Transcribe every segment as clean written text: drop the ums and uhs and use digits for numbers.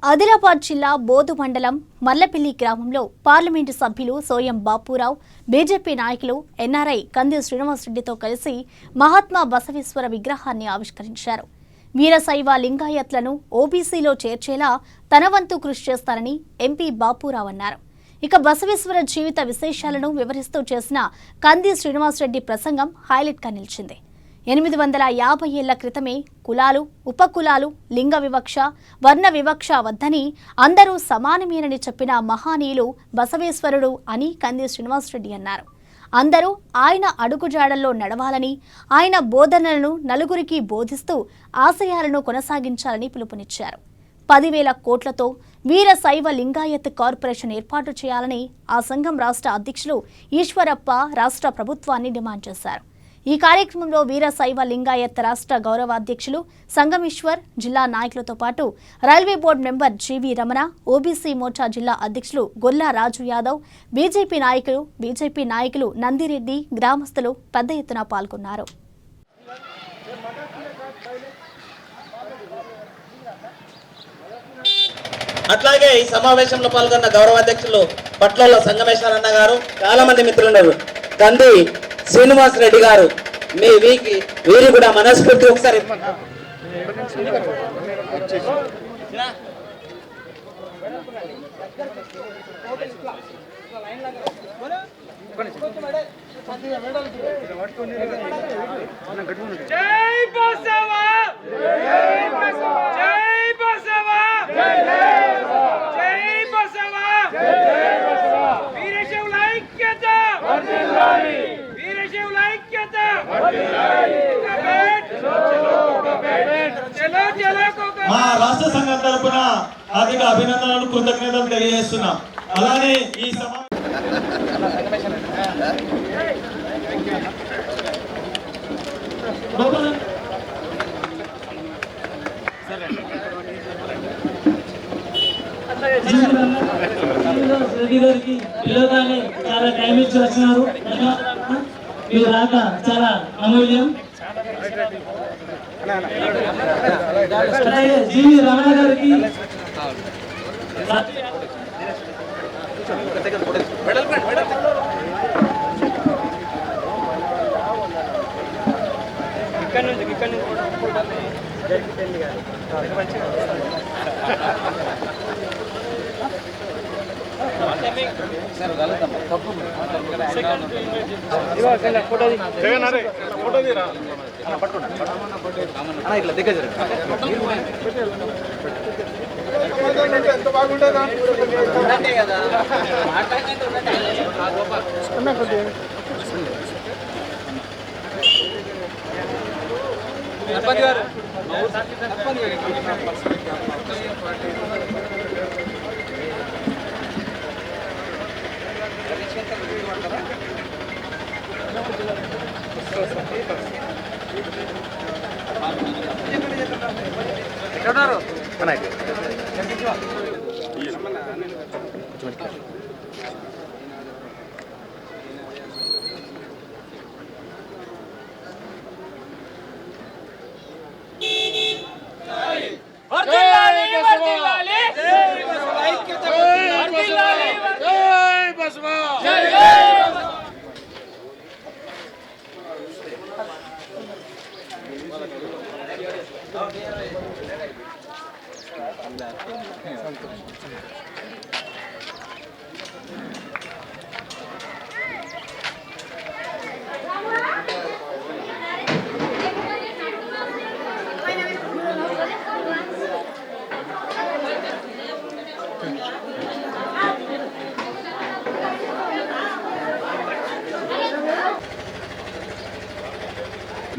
ఆదిలాబాద్ జిల్లా బోదు మండలం మల్లపల్లి గ్రామంలో పార్లమెంటు సభ్యులు సోయం బాపురావు, బీజేపీ నాయకులు ఎన్ఆర్ఐ కంది శ్రీనివాసరెడ్డితో కలిసి మహాత్మా బసవేశ్వర విగ్రహాన్ని ఆవిష్కరించారు. వీరశైవ లింగాయత్లను ఓబీసీలో చేర్చేలా తన వంతు కృషి చేస్తారని ఎంపీ బాపురావు అన్నారు. ఇక బసవేశ్వర జీవిత విశేషాలను వివరిస్తూ చేసిన కంది శ్రీనివాసరెడ్డి ప్రసంగం హైలైట్గా నిలిచింది. 850 ఏళ్ల క్రితమే కులాలు, ఉపకులాలు, లింగ వివక్ష, వర్ణ వివక్ష వద్దని అందరూ సమానమేనని చెప్పిన మహానీయులు బసవేశ్వరుడు అని కంది శ్రీనివాసరెడ్డి అన్నారు. అందరూ ఆయన అడుగుజాడల్లో నడవాలని, ఆయన బోధనలను నలుగురికి బోధిస్తూ ఆశయాలను కొనసాగించాలని పిలుపునిచ్చారు. 10,000 కోట్లతో వీరశైవ లింగాయత్ కార్పొరేషన్ ఏర్పాటు చేయాలని ఆ సంఘం రాష్ట్ర అధ్యక్షులు ఈశ్వరప్ప రాష్ట్ర ప్రభుత్వాన్ని డిమాండ్ చేశారు. ఈ కార్యక్రమంలో వీరశైవ లింగాయత్ రాష్ట్ర గౌరవాధ్యక్షులు సంగమేశ్వర్, జిల్లా నాయకులతో పాటు రైల్వే బోర్డు మెంబర్ జీవి రమణ, ఓబీసీ మోర్చా జిల్లా అధ్యక్షులు గొల్లా రాజు యాదవ్, బీజేపీ నాయకులు నందిరెడ్డి, గ్రామస్తులు పెద్ద ఎత్తున పాల్గొన్నారు. అట్లాగే ఈ సమావేశంలో పాల్గొన్న గౌరవాధ్యక్షులు పట్ల సంగమేశ్వర అన్న గారు, చాలా మంది మిత్రులు, కంది శ్రీనివాస్ రెడ్డి గారు, వీరి కూడా మనస్ఫూర్తి ఒకసారి మా రాష్ట్ర సంఘం తరఫున హార్దిక అభినందనలు, కృతజ్ఞతలు తెలియజేస్తున్నాం. అలానే ఈ పిల్లగానే చాలా టైం ఇచ్చి వచ్చినారు. మీరు రాక చాలా అమూల్యం. జీవి రమణ గారికి ఎంత బాగుంటుందా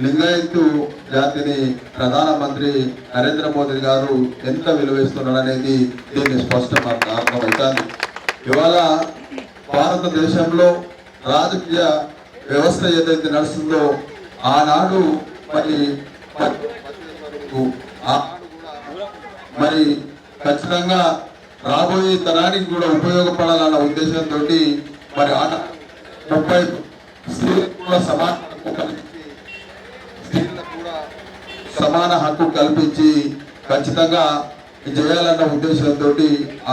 లింగాయత్తు జాతిని ప్రధానమంత్రి నరేంద్ర మోదీ గారు ఎంత విలువిస్తున్నాడనేది దీన్ని స్పష్టంగా అర్థమవుతుంది. ఇవాళ భారతదేశంలో రాజకీయ వ్యవస్థ ఏదైతే నడుస్తుందో ఆనాడు మరి ఖచ్చితంగా రాబోయే తరానికి కూడా ఉపయోగపడాలన్న ఉద్దేశంతో మరి 30 స్త్రీల సమాన హక్కు కల్పించి ఖచ్చితంగా చేయాలన్న ఉద్దేశంతో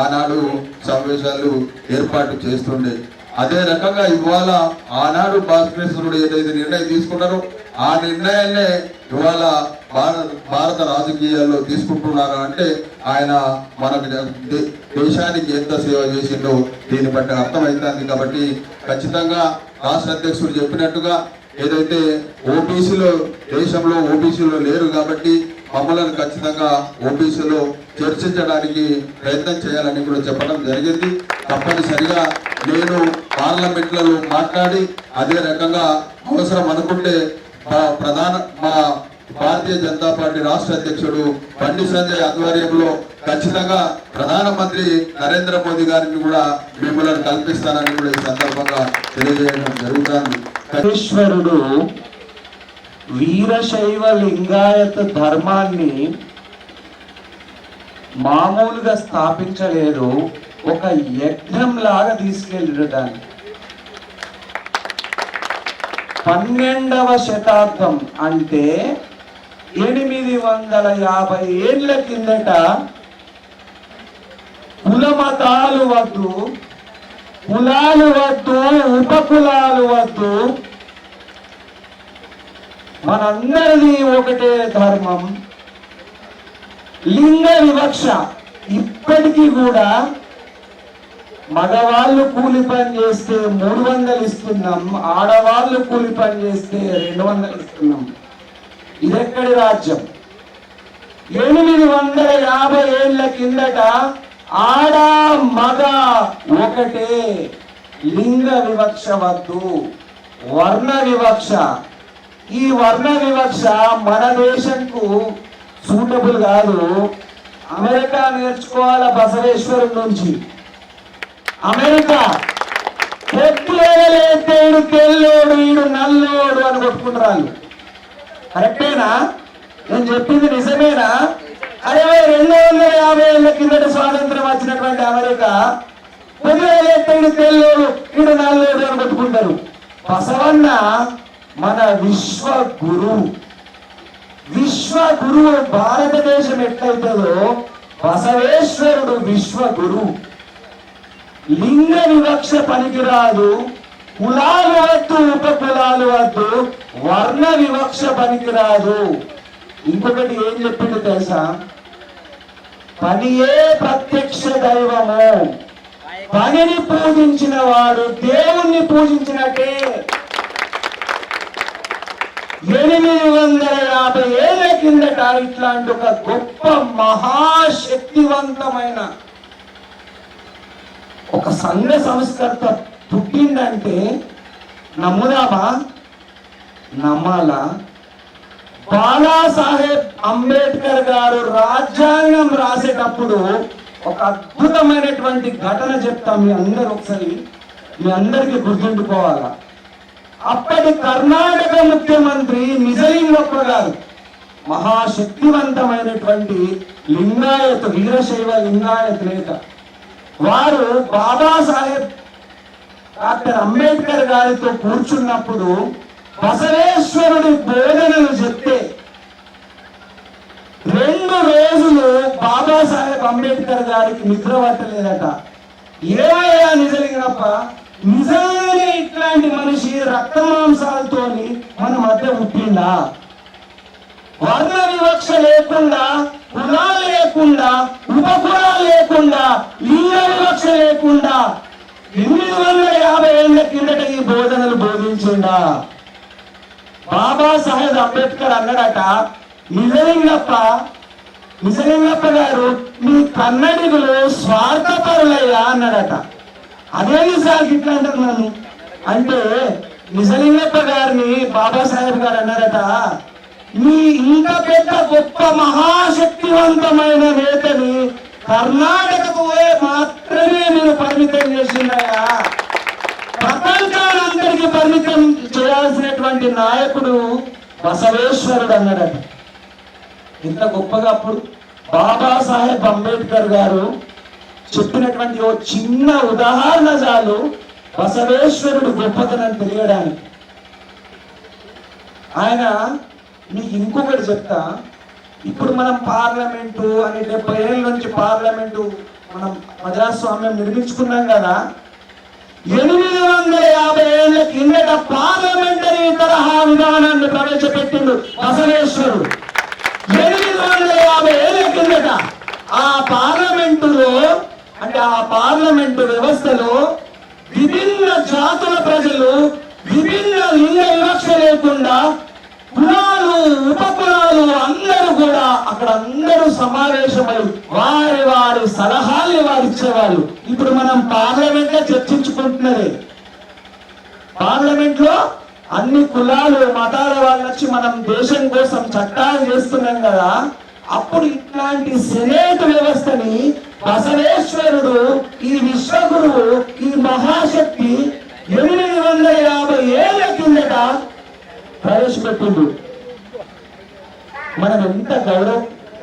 ఆనాడు సమావేశాలు ఏర్పాటు చేస్తుండే. అదే రకంగా ఇవాళ ఆనాడు భాస్కరేశ్వరుడు ఏదైతే నిర్ణయం తీసుకున్నారో ఆ నిర్ణయాన్నే ఇవాళ భారత రాజకీయాల్లో తీసుకుంటున్నారు అంటే ఆయన మన దేశానికి ఎంత సేవ చేసిందో దీన్ని బట్టి అర్థమవుతుంది. కాబట్టి ఖచ్చితంగా రాష్ట్ర అధ్యక్షుడు చెప్పినట్టుగా ఏదైతే ఓబీసీలో దేశంలో ఓబీసీలో లేరు కాబట్టి మమ్మల్ని ఖచ్చితంగా ఓబీసీలో చర్చించడానికి ప్రయత్నం చేయాలని కూడా చెప్పడం జరిగింది. తప్పనిసరిగా నేను పార్లమెంట్లలో మాట్లాడి అదే రకంగా అవసరం అనుకుంటే మా భారతీయ జనతా పార్టీ రాష్ట్ర అధ్యక్షుడు బండి సంజయ్ ఆధ్వర్యంలో ఖచ్చితంగా ప్రధానమంత్రి నరేంద్ర మోదీ గారిని కూడా మిమ్మల్ని కల్పిస్తానని కూడా ఈ సందర్భంగా తెలియజేయడం జరుగుతుంది. ఈశ్వరుడు వీరశైవ లింగాయత ధర్మాన్ని మామూలుగా స్థాపించలేదు, ఒక యజ్ఞం లాగా తీసుకెళ్ళాడు దాన్ని. 12వ శతాబ్దం అంటే 850 ఏళ్ల కిందట కులమతాలు వద్దు, కులాలు వద్దు, ఉపకులాలు వద్దు, మనందరిది ఒకటే ధర్మం. లింగ వివక్ష ఇప్పటికీ కూడా మగవాళ్ళు కూలి పని చేస్తే 300 ఇస్తున్నాం, ఆడవాళ్ళు కూలి పని చేస్తే 200 ఇస్తున్నాం. ఇదెక్కడి రాజ్యం? 850 ఏళ్ల కిందట ఆడ మగ ఒకటే, లింగ వివక్ష వద్దు, వర్ణ వివక్ష. ఈ వర్ణ వివక్ష మన దేశంకు సూటబుల్ కాదు. అమెరికా నేర్చుకోవాల బసవేశ్వరం నుంచి. అమెరికా పొట్టులేడు తెల్లోడు ఈడు నల్లోడు అని కొట్టుకుంటారు. కరెక్టేనా? నేను చెప్పింది నిజమేనా? అరే 250 ఏళ్ల కిందట స్వాతంత్రం వచ్చినటువంటి అమెరికా పొట్టులేడు తెల్లోడు ఈడు నల్లోడు అని కొట్టుకుంటారు. బసవన్న మన విశ్వ గురువు. విశ్వ గురువు భారతదేశం ఎట్లయితుందో బసవేశ్వరుడు విశ్వ గురువు. లింగ వివక్ష పనికిరాదు, కులాలు వద్దు, ఉపకులాలు వద్దు, వర్ణ వివక్ష పనికిరాదు. ఇంకొకటి ఏం చెప్పిండు తెలుసా? పనియే ప్రత్యక్ష దైవము. పనిని పూజించిన వాడు దేవుణ్ణి పూజించినట్టే. 850 ఏళ్ల కిందట ఇట్లాంటి ఒక గొప్ప మహాశక్తివంతమైన ఒక సంఘ సంస్కర్త పుట్టిందంటే నమ్ముదామా? నమ్మాలా? బాలాసాహెబ్ అంబేద్కర్ గారు రాజ్యాంగం రాసేటప్పుడు ఒక అద్భుతమైనటువంటి ఘటన చెప్తాం. మీ అందరూ ఒకసారి మీ అందరికీ గుర్తుండిపోవాలా. అప్పటి కర్ణాటక ముఖ్యమంత్రి నిజలింగప్ప గారు మహాశక్తివంతమైనటువంటి లింగాయత్ వీరశైవ లింగాయత్ నేత. వారు బాబాసాహెబ్ డాక్టర్ అంబేద్కర్ గారితో కూర్చున్నప్పుడు బసవేశ్వరుడి బోధనలు చెప్తే 2 రోజులు బాబాసాహెబ్ అంబేద్కర్ గారికి నిద్ర పట్టలేదట. ఏమయ్యా నిజలింగప్ప, నిజంగానే ఇట్లాంటి మనిషి రక్త మాంసాలతోని మన మధ్య పుట్టిందా? వర్ణ వివక్ష లేకుండా, కులాలు లేకుండా, ఉపకులాలు లేకుండా, లింగ వివక్ష లేకుండా 850 ఏళ్ల కిందట ఈ బోధనలు బోధించిండా? బాబాసాహెబ్ అంబేద్కర్ అన్నాడట, నిజలింగప్ప గారు మీ కన్నడిగులు స్వార్థపరులయ్యా అన్నాడట. అదేంటి సార్ ఇట్లా అంటున్నాను అంటే, నిజలింగప్ప గారిని బాబాసాహెబ్ గారు అన్నారట, మీ ఇంత పెద్ద గొప్ప మహాశక్తివంతమైన నేతని కర్ణాటకకు మాత్రమే నేను పరిమితం చేసిందయ్యా. ప్రపంచాలందరికీ పరిమితం చేయాల్సినటువంటి నాయకుడు బసవేశ్వరుడు అన్నాడట. ఇంత గొప్పగా అప్పుడు బాబాసాహెబ్ అంబేద్కర్ గారు చెప్పినటువంటి ఓ చిన్న ఉదాహరణ చాలు బసవేశ్వరుడు గొప్పతనం తెలియడానికి. ఆయన మీకు ఇంకొకటి చెప్తా, ఇప్పుడు మనం పార్లమెంటు అని 70 ఏళ్ళ నుంచి పార్లమెంటు మనం ప్రజాస్వామ్యం నిర్మించుకున్నాం కదా. 850 ఏళ్ల కిందట పార్లమెంటరీ తరహా విధానాన్ని ప్రవేశపెట్టిండు బసవేశ్వరుడు. 850 ఏళ్ల కిందట ఆ పార్లమెంటులో అంటే ఆ పార్లమెంటు వ్యవస్థలో విభిన్న జాతుల ప్రజలు విభిన్న లింగ వివక్ష లేకుండా కులాలు ఉపకులాలు అందరూ కూడా అక్కడ అందరూ సమావేశమై వారి వారి సలహాలు వారు ఇచ్చేవాళ్ళు. ఇప్పుడు మనం పార్లమెంట్ లో చర్చించుకుంటున్నది. పార్లమెంట్ లో అన్ని కులాలు మతాల వాళ్ళు వచ్చి మనం దేశం కోసం చట్టాలు చేస్తున్నాం కదా. అప్పుడు ఇట్లాంటి సెనేట్ వ్యవస్థని బసవేశ్వరుడు ఈ విశ్వగురువు ఈ మహాశక్తి 850 ఏళ్ల కిందట ప్రవేశపెట్టిండు. మనం ఎంత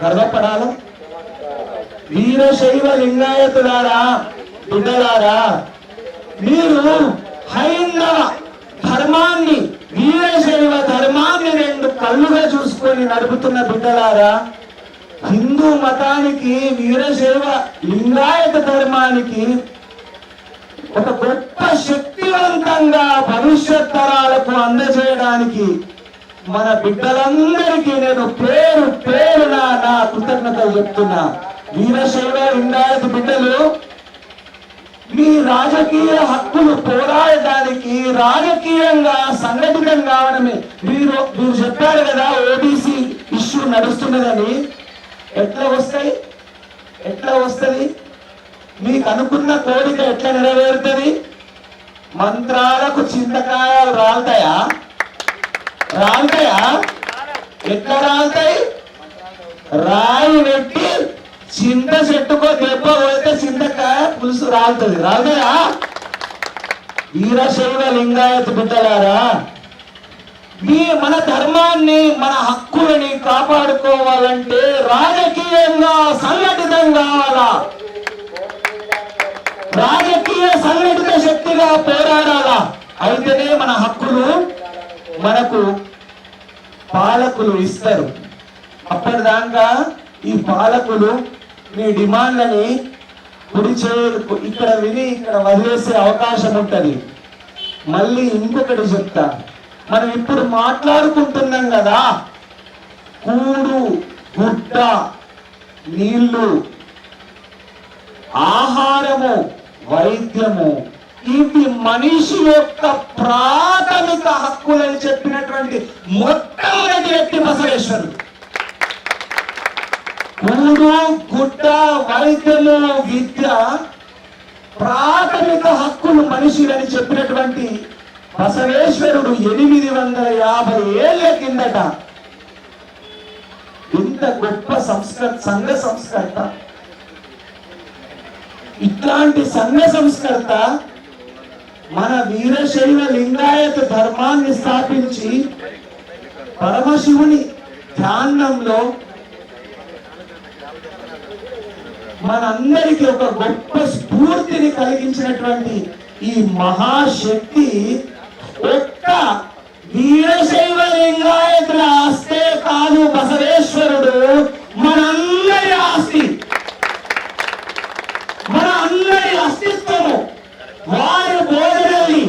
గర్వపడాలి. వీరశైవ లింగాయతులారా బిడ్డలారా, మీరు హైందవ ధర్మాన్ని వీరశైవ ధర్మాన్ని 2 కళ్ళుగా చూసుకొని నడుపుతున్న బిడ్డలారా, హిందూ మతానికి వీరశైవ లింగాయత ధర్మానికి ఒక గొప్ప శక్తివంతంగా భవిష్యత్ తరాలకు అందజేయడానికి మన బిడ్డలందరికీ నేను పేరు పేరున నా కృతజ్ఞతలు చెప్తున్నా. వీరశైవ లింగాయత బిడ్డలు మీ రాజకీయ హక్కులు పోరాడడానికి రాజకీయంగా సంఘటితం కావడమే. మీరు చెప్పారు కదా ఓబీసీ ఇష్యూ నడుస్తున్నదని. ఎట్లా వస్తుంది? మీకు అనుకున్న కోరిక ఎట్లా నెరవేరుతుంది? మంత్రాలకు చింతకాయలు రాలుతాయా? ఎట్లా రాలుతాయి? రాయి పెట్టి చింత చెట్టుకో దెబ్బ పోతే చింతకాయ పులుసు రాలుతాయా? వీరశైవ లింగాయత బిడ్డలారా, మన ధర్మాన్ని మన హక్కులని కాపాడుకోవాలంటే రాజకీయంగా సంఘటితం కావాలా. రాజకీయ సంఘటిత శక్తిగా పోరాడాలా. అయితేనే మన హక్కులు మనకు పాలకులు ఇస్తారు. అప్పటిదాకా ఈ పాలకులు మీ డిమాండ్లని ఇక్కడ విని ఇక్కడ వదిలేసే అవకాశం ఉంటది. మళ్ళీ ఇంకొకటి చెప్తా, మనం ఇప్పుడు మాట్లాడుకుంటున్నాం కదా, కూడు గుడ్డ నీళ్లు ఆహారము వైద్యము ఇది మనిషి యొక్క ప్రాథమిక హక్కులని చెప్పినటువంటి మొట్టమొదటి వ్యక్తి బసవేశ్వరుడు. కూడు గుడ్డ వైద్యము విద్య ప్రాథమిక హక్కులు మనిషిలని చెప్పినటువంటి బసవేశ్వరుడు 850 ఏళ్ల కిందట ఇంత గొప్ప సంఘ సంస్కర్త. ఇట్లాంటి సంఘ సంస్కర్త మన వీరశైవ లింగాయత ధర్మాన్ని స్థాపించి పరమశివుని ధ్యానంలో మనందరికీ ఒక గొప్ప స్ఫూర్తిని కలిగించినటువంటి ఈ మహాశక్తి ఒక్క వీరశైవ లింగాయతుల ఆస్తే కాదు. బసవేశ్వరుడు మనందరి ఆస్తి, మన అందరి అస్తిత్వము. వారి బోధనల్ని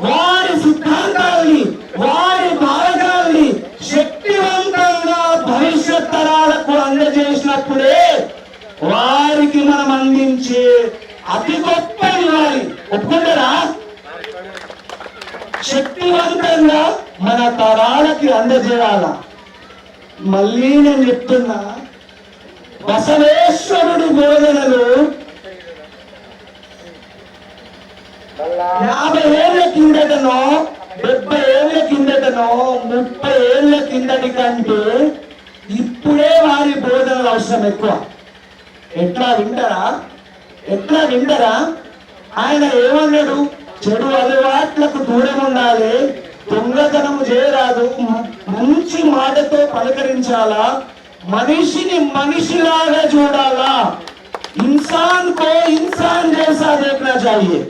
వారి సిద్ధాంతాల్ని వారి భారతాల్ని శక్తివంతంగా భవిష్యత్ తరాలకు అందజేసినప్పుడే వారికి మనం అందించే అతి గొప్ప ఇవ్వాలి. ఒప్పుకుంటారా? శక్తివంతంగా మన తరాలకి అందజేయాల. మళ్ళీ నేను చెప్తున్నా, బసవేశ్వరుడి బోధనలు 50 ఏళ్ల కిందటనో 70 ఏళ్ల కిందటనో 30 ఏళ్ల కిందటి కంటే ఇప్పుడే వారి బోధనలు అవసరం ఎక్కువ. ఎట్లా వింటారా? ఆయన ఏమన్నాడు? చెడు అలవాట్లకు దూరం ఉండాలి, దొంగతనము చేయరాదు, మంచి మాటతో పలకరించాలా, మనిషిని మనిషిలాగా చూడాలా, ఇన్సాన్ కో ఇన్సాన్ జైసా देखना चाहिए.